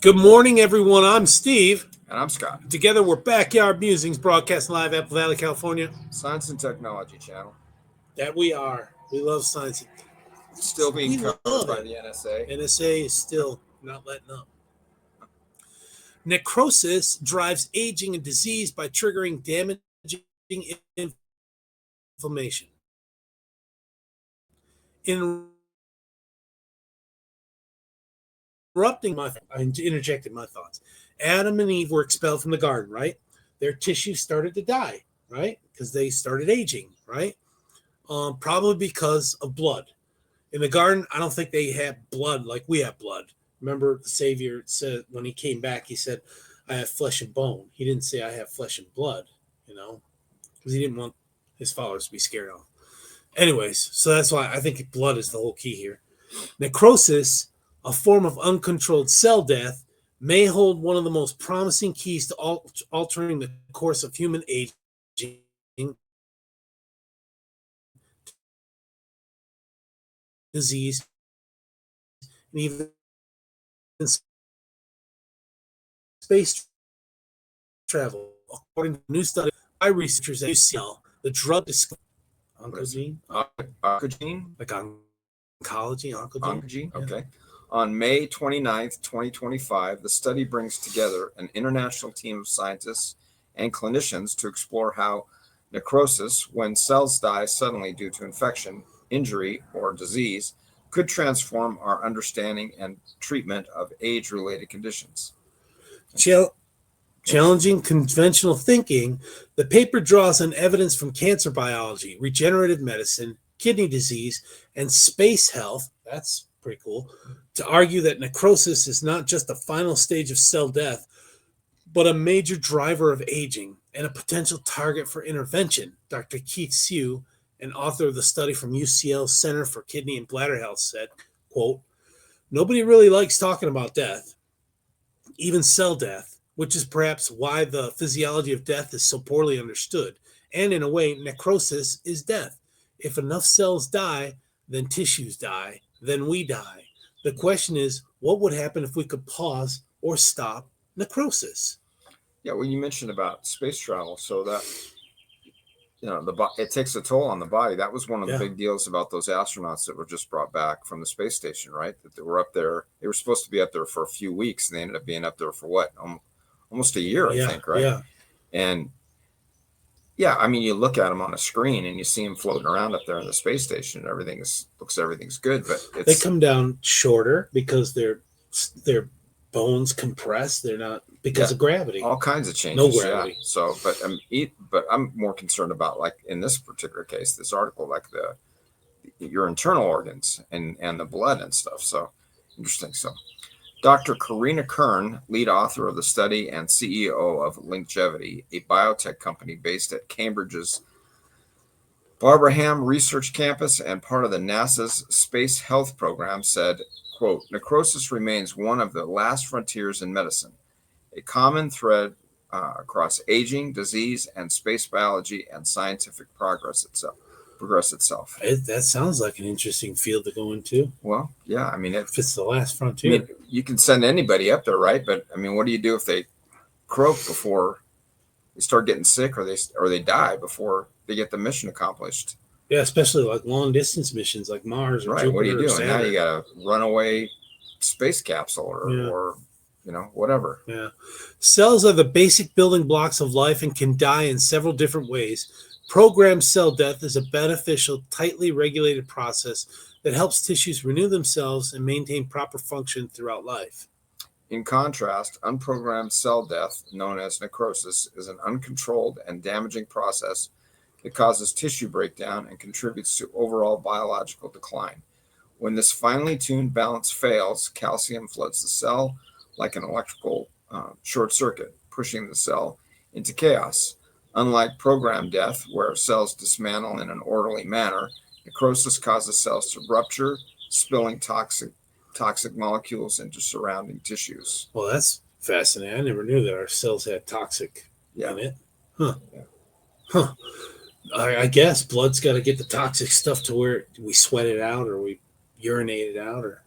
Good morning, everyone. I'm Steve. And I'm Scott. Together, we're Backyard Musings, broadcast live, Apple Valley, California. Science and Technology Channel. That we are. We love science. It's still being covered by the NSA. NSA is still not letting up. Necrosis drives aging and disease by triggering damaging inflammation. I interjected my thoughts. Adam and Eve were expelled from the garden, right? Their tissues started to die, right? Because they started aging, right? Probably because of blood. In the garden, I don't think they had blood like we have blood. Remember, the Savior said when he came back, he said, I have flesh and bone. He didn't say I have flesh and blood, because he didn't want his followers to be scared off. Anyways, so that's why I think blood is the whole key here. Necrosis, a form of uncontrolled cell death, may hold one of the most promising keys to altering the course of human aging, disease, and even space travel. According to a new study by researchers at UCL, the drug oncogene, like oncology, okay. On May 29th, 2025, the study brings together an international team of scientists and clinicians to explore how necrosis, when cells die suddenly due to infection, injury, or disease, could transform our understanding and treatment of age-related conditions. Challenging conventional thinking, the paper draws on evidence from cancer biology, regenerative medicine, kidney disease, and space health. That's pretty cool. To argue that necrosis is not just the final stage of cell death, but a major driver of aging and a potential target for intervention. Dr. Keith Sue, an author of the study from UCL Center for Kidney and Bladder Health, said, quote, nobody really likes talking about death, even cell death, which is perhaps why the physiology of death is so poorly understood. And in a way, necrosis is death. If enough cells die, then tissues die, then we die. The question is, what would happen if we could pause or stop necrosis? Yeah, well, you mentioned about space travel, so that it takes a toll on the body. That was one of the big deals about those astronauts that were just brought back from the space station, right? That they were up there. They were supposed to be up there for a few weeks, and they ended up being up there for what? Almost a year, I think, right? Yeah. And yeah, I mean, you look at them on a screen and you see them floating around up there in the space station, and everything's good, but they come down shorter because their bones compress. They're not because of gravity. All kinds of changes. No gravity. Yeah. So, but I'm more concerned about, like in this particular case, this article, like your internal organs and the blood and stuff. So interesting. So Dr. Karina Kern, lead author of the study and CEO of LinkGevity, a biotech company based at Cambridge's Barbraham Research Campus and part of the NASA's Space Health Program, said, quote, necrosis remains one of the last frontiers in medicine, a common thread across aging, disease, and space biology and scientific progress itself. That sounds like an interesting field to go into. Well, yeah, I mean, if it's the last frontier, I mean, you can send anybody up there, right? But I mean, what do you do if they croak before they start getting sick, or they die before they get the mission accomplished? Yeah, especially like long distance missions, like Mars or right. Jupiter. What are you doing Saturn. Now? You got a runaway space capsule or whatever. Yeah, cells are the basic building blocks of life and can die in several different ways. Programmed cell death is a beneficial, tightly regulated process that helps tissues renew themselves and maintain proper function throughout life. In contrast, unprogrammed cell death, known as necrosis, is an uncontrolled and damaging process that causes tissue breakdown and contributes to overall biological decline. When this finely tuned balance fails, calcium floods the cell like an electrical short circuit, pushing the cell into chaos. Unlike programmed death, where cells dismantle in an orderly manner, necrosis causes cells to rupture, spilling toxic molecules into surrounding tissues. Well, that's fascinating. I never knew that our cells had toxic in it. Huh. Yeah. Huh. I guess blood's got to get the toxic stuff to where we sweat it out or we urinate it out, or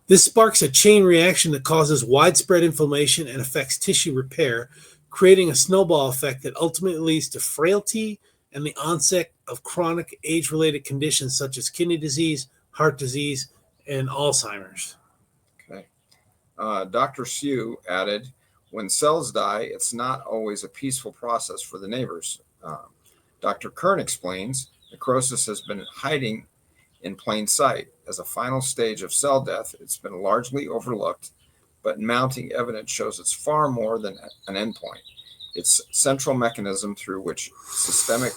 This sparks a chain reaction that causes widespread inflammation and affects tissue repair, creating a snowball effect that ultimately leads to frailty and the onset of chronic age-related conditions such as kidney disease, heart disease, and Alzheimer's. Okay. Dr. Hsu added, when cells die, it's not always a peaceful process for the neighbors. Dr. Kern explains, necrosis has been hiding in plain sight. As a final stage of cell death, it's been largely overlooked, but mounting evidence shows it's far more than an endpoint. It's a central mechanism through which systemic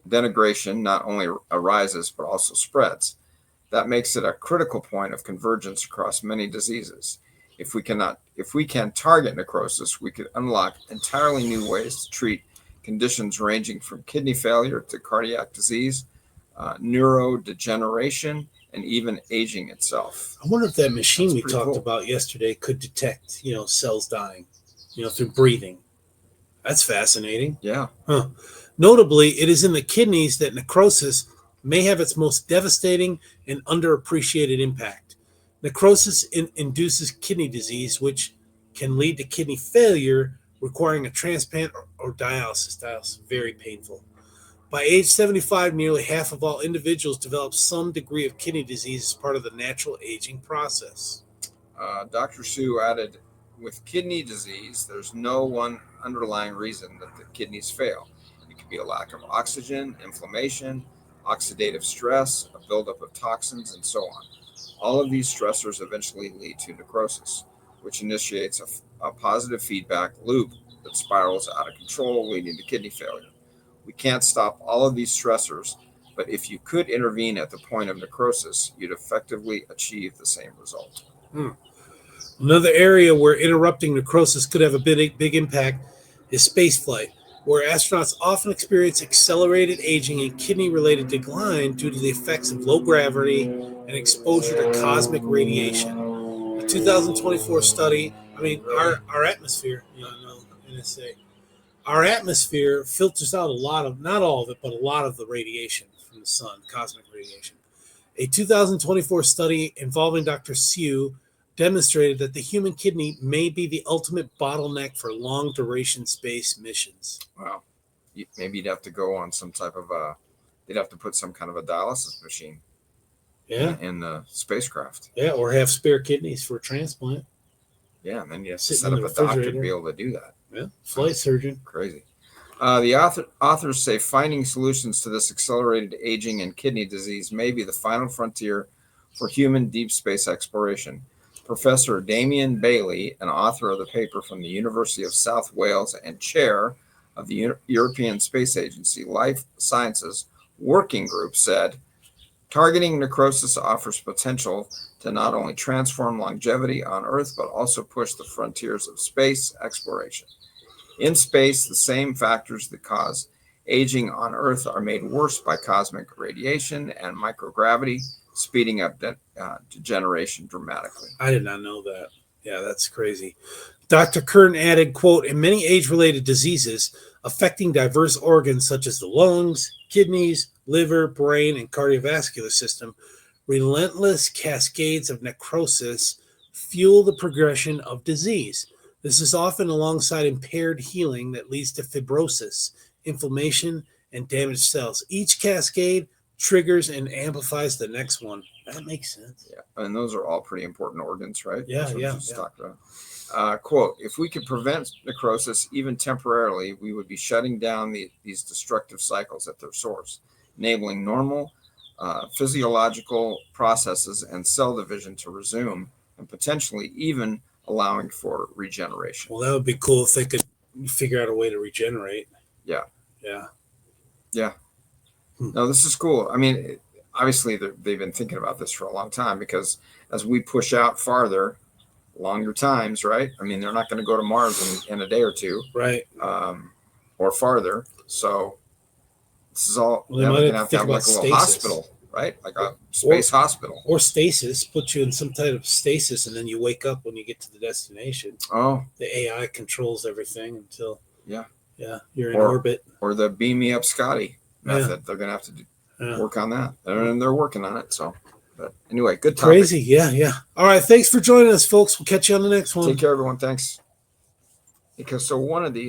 denigration not only arises, but also spreads. That makes it a critical point of convergence across many diseases. If we can target necrosis, we could unlock entirely new ways to treat conditions ranging from kidney failure to cardiac disease, neurodegeneration, and even aging itself. I wonder if that machine we talked about yesterday could detect, cells dying, through breathing. That's fascinating. Yeah. Huh. Notably, it is in the kidneys that necrosis may have its most devastating and underappreciated impact. Necrosis induces kidney disease, which can lead to kidney failure, requiring a transplant or dialysis. Dialysis, very painful. By age 75, nearly half of all individuals develop some degree of kidney disease as part of the natural aging process. Dr. Hsu added, with kidney disease, there's no one underlying reason that the kidneys fail. It could be a lack of oxygen, inflammation, oxidative stress, a buildup of toxins, and so on. All of these stressors eventually lead to necrosis, which initiates a positive feedback loop that spirals out of control, leading to kidney failure. We can't stop all of these stressors, but if you could intervene at the point of necrosis, you'd effectively achieve the same result. Another area where interrupting necrosis could have a big impact is spaceflight, where astronauts often experience accelerated aging and kidney-related decline due to the effects of low gravity and exposure to cosmic radiation. A 2024 study, our atmosphere, NSA, our atmosphere filters out a lot of, not all of it, but a lot of the radiation from the sun, cosmic radiation. A 2024 study involving Dr. Hsu demonstrated that the human kidney may be the ultimate bottleneck for long-duration space missions. Wow. Maybe you'd have to go on some type of they'd have to put some kind of a dialysis machine in the spacecraft. Yeah, or have spare kidneys for a transplant. Yeah, and then you have to set up a doctor to be able to do that. Yeah, flight surgeon. Crazy. The authors say finding solutions to this accelerated aging and kidney disease may be the final frontier for human deep space exploration. Professor Damien Bailey, an author of the paper from the University of South Wales and chair of the European Space Agency Life Sciences Working Group, said, targeting necrosis offers potential to not only transform longevity on Earth, but also push the frontiers of space exploration. In space, the same factors that cause aging on Earth are made worse by cosmic radiation and microgravity, speeding up degeneration dramatically. I did not know that. Yeah, that's crazy. Dr. Kern added, quote, in many age-related diseases affecting diverse organs such as the lungs, kidneys, liver, brain, and cardiovascular system, relentless cascades of necrosis fuel the progression of disease. This is often alongside impaired healing that leads to fibrosis, inflammation, and damaged cells. Each cascade triggers and amplifies the next one. That makes sense. Yeah, and those are all pretty important organs, right? Yeah. Talked about. Quote, if we could prevent necrosis even temporarily, we would be shutting down these destructive cycles at their source, enabling normal physiological processes and cell division to resume, and potentially even allowing for regeneration. Well, that would be cool if they could figure out a way to regenerate. Yeah. Yeah. No, this is cool. I mean, obviously they've been thinking about this for a long time, because as we push out farther, longer times, right? I mean, they're not going to go to Mars in a day or two, right? Or farther. So this is all. Well, they're going to have like a little hospital, right? Like a space hospital, or stasis. Put you in some type of stasis, and then you wake up when you get to the destination. Oh, the AI controls everything until you're in or, orbit. Or the beam me up Scotty method. They're going to have to work on that, and they're working on it. So But anyway, good topic. Crazy. Yeah. All right. Thanks for joining us, folks. We'll catch you on the next one. Take care, everyone. Thanks. Because so one of these.